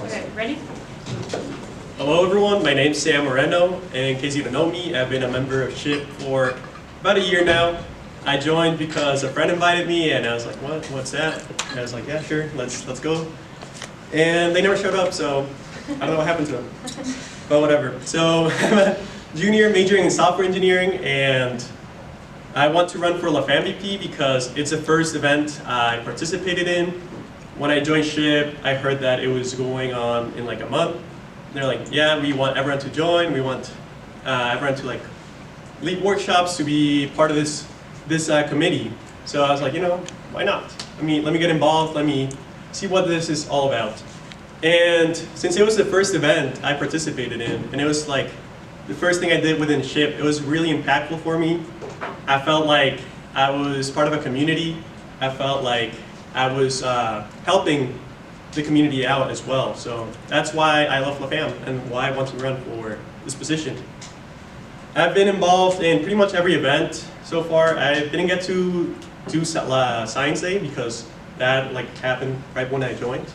Okay, ready? Hello everyone, my name's Sam Moreno, and in case you don't know me, I've been a member of SHPE for about a year now. I joined because a friend invited me and I was like, what's that? And I was like, yeah, sure, let's go. And they never showed up, so I don't know what happened to them. But whatever. So I'm a junior majoring in software engineering, and I want to run for Familia because it's the first event I participated in. When I joined SHPE, I heard that it was going on in like a month. They're like, yeah, we want everyone to join. We want everyone to like lead workshops, to be part of this committee. So I was like, why not? Let me get involved. Let me see what this is all about. And since it was the first event I participated in, and it was like the first thing I did within SHPE, it was really impactful for me. I felt like I was part of a community. I felt like I was helping the community out as well. So that's why I love LaFam and why I want to run for this position. I've been involved in pretty much every event so far. I didn't get to do Science Day because that happened right when I joined.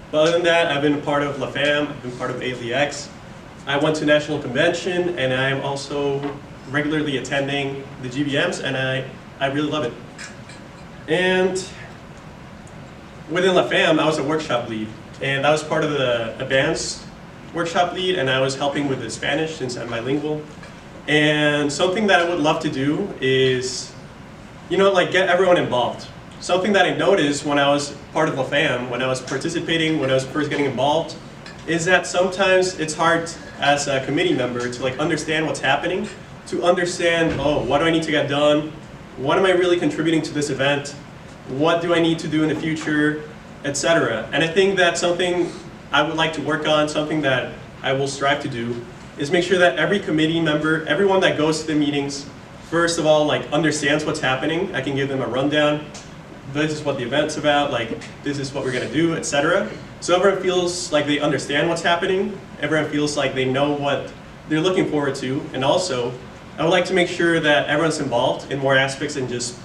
But other than that, I've been a part of LaFam, I've been part of ALEX. I went to National Convention, and I'm also regularly attending the GBMs, and I really love it. And within LaFam, I was a workshop lead, and I was part of the advanced workshop lead, and I was helping with the Spanish since I'm bilingual. And something that I would love to do is, get everyone involved. Something that I noticed when I was part of LaFam, when I was participating, when I was first getting involved, is that sometimes it's hard as a committee member to understand what's happening, to understand, oh, what do I need to get done? What am I really contributing to this event? What do I need to do in the future, etc. And I think that's something I would like to work on, something that I will strive to do, is make sure that every committee member, everyone that goes to the meetings, first of all, understands what's happening. I can give them a rundown. This is what the event's about, this is what we're gonna do, etc. So everyone feels like they understand what's happening. Everyone feels like they know what they're looking forward to. And also, I would like to make sure that everyone's involved in more aspects than just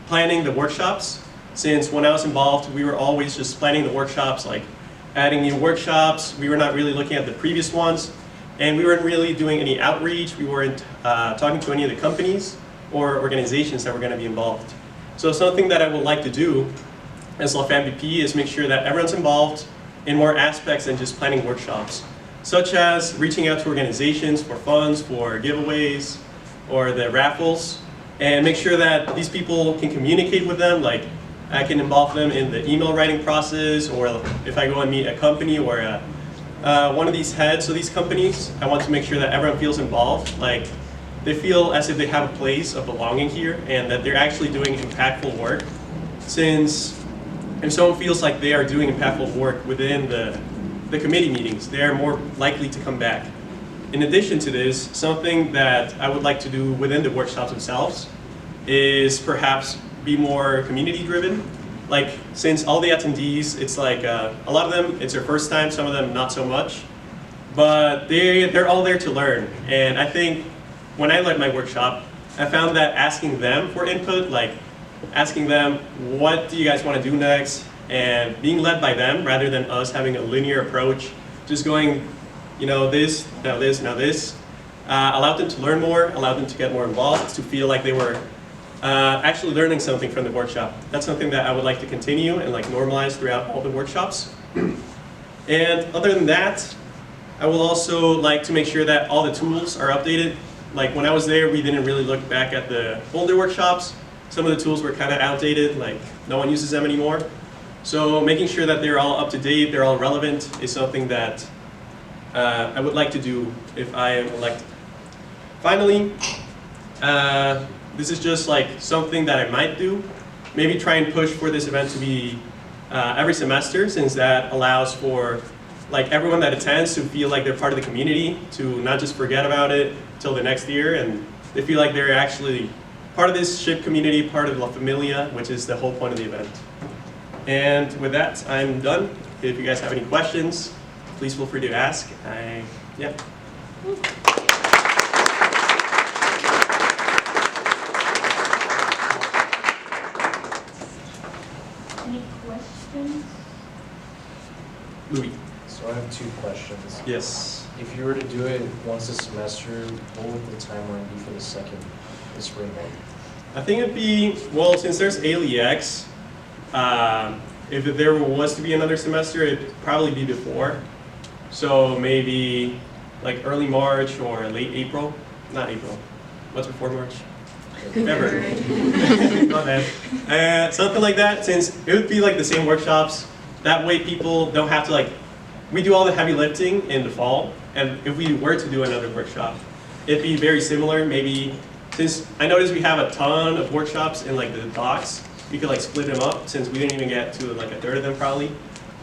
planning the workshops. Since when I was involved, we were always just planning the workshops, adding new workshops. We were not really looking at the previous ones. And we weren't really doing any outreach. We weren't talking to any of the companies or organizations that were gonna be involved. So something that I would like to do as LaFam is make sure that everyone's involved in more aspects than just planning workshops, such as reaching out to organizations for funds, for giveaways, or the raffles, and make sure that these people can communicate with them. I can involve them in the email writing process, or if I go and meet a company or one of these heads of these companies, I want to make sure that everyone feels involved. They feel as if they have a place of belonging here and that they're actually doing impactful work. Since if someone feels like they are doing impactful work within the committee meetings, they are more likely to come back. In addition to this, something that I would like to do within the workshops themselves is perhaps be more community driven. Since all the attendees, it's a lot of them, it's their first time, some of them not so much, but they're all there to learn. And I think when I led my workshop, I found that asking them for input, asking them, what do you guys want to do next? And being led by them rather than us having a linear approach, just going, this, now this, now this, allowed them to learn more, allowed them to get more involved, to feel like they were actually learning something from the workshop. That's something that I would like to continue and normalize throughout all the workshops. And other than that, I will also like to make sure that all the tools are updated. When I was there, we didn't really look back at the older workshops. Some of the tools were kind of outdated, no one uses them anymore. So making sure that they're all up to date, they're all relevant, is something that I would like to do if I am elected. Finally, this is just something that I might do. Maybe try and push for this event to be every semester, since that allows for everyone that attends to feel like they're part of the community, to not just forget about it till the next year, and they feel like they're actually part of this SHPE community, part of La Familia, which is the whole point of the event. And with that, I'm done. If you guys have any questions, please feel free to ask. Yeah. Any questions? Louis. So I have two questions. Yes. If you were to do it once a semester, what would the timeline be for the spring one? I think it'd be, well, since there's ALEX, if there was to be another semester, it'd probably be before. So maybe like early March or late April. Not April. What's before March? February. Not bad. Something like that, since it would be like the same workshops. That way people don't have to like, we do all the heavy lifting in the fall, and if we were to do another workshop, it'd be very similar. Maybe, since I noticed we have a ton of workshops in like the docs, we could like split them up, since we didn't even get to like a third of them probably.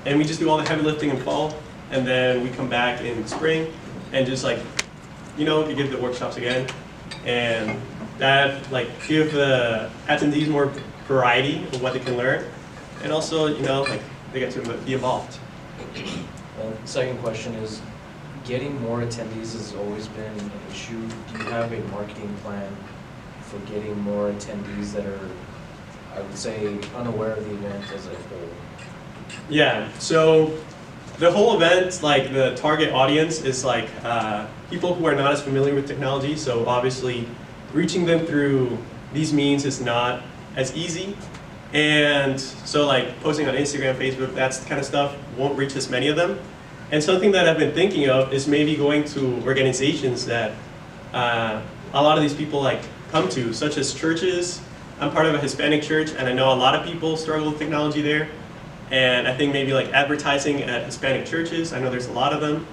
And we just do all the heavy lifting in fall, and then we come back in spring, and just like, you know, you give the workshops again. And that like give the attendees more variety of what they can learn. And also, you know, like they get to be involved. Second question is, getting more attendees has always been an issue. Do you have a marketing plan for getting more attendees that are, I would say, unaware of the event as a whole? Yeah, so the whole event, like the target audience is like people who are not as familiar with technology. So obviously reaching them through these means is not as easy. And so like posting on Instagram, Facebook, that kind of stuff won't reach as many of them. And something that I've been thinking of is maybe going to organizations that a lot of these people like come to, such as churches. I'm part of a Hispanic church, and I know a lot of people struggle with technology there. And I think maybe like advertising at Hispanic churches, I know there's a lot of them,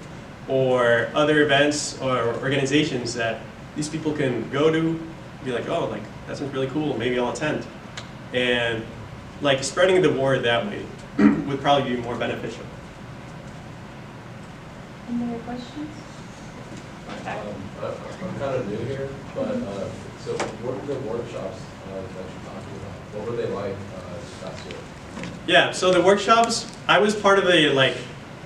or other events or organizations that these people can go to, be like, oh, like that sounds really cool, maybe I'll attend. And like spreading the word that way would probably be more beneficial. Any other questions? I'm kind of new here, but so what are the workshops that you're talking about? What were they like last year? Yeah, so the workshops, I was part of the like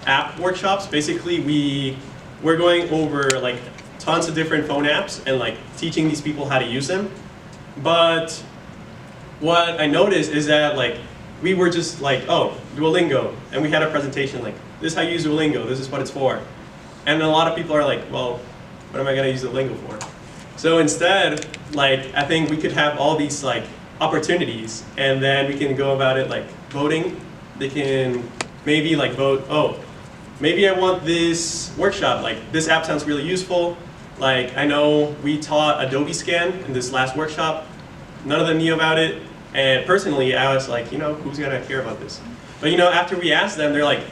app workshops. Basically, we're going over like tons of different phone apps and like teaching these people how to use them. But what I noticed is that like we were just like, oh, Duolingo, and we had a presentation like, this is how you use Duolingo, this is what it's for. And a lot of people are like, well, what am I gonna use Duolingo for? So instead, like, I think we could have all these like opportunities, and then we can go about it like voting. They can maybe like vote, oh, maybe I want this workshop, like this app sounds really useful. Like I know we taught Adobe Scan in this last workshop. None of them knew about it. And personally, I was like, you know, who's gonna care about this? But you know, after we asked them, they're like,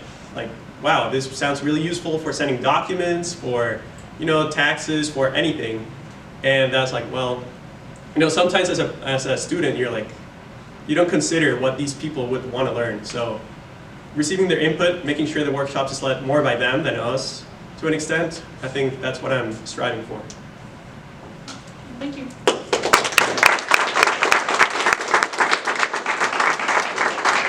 wow, this sounds really useful for sending documents, for, you know, taxes, for anything. And that's like, well, you know, sometimes as a student, you're like, you don't consider what these people would want to learn. So receiving their input, making sure the workshop is led more by them than us, to an extent, I think that's what I'm striving for. Thank you.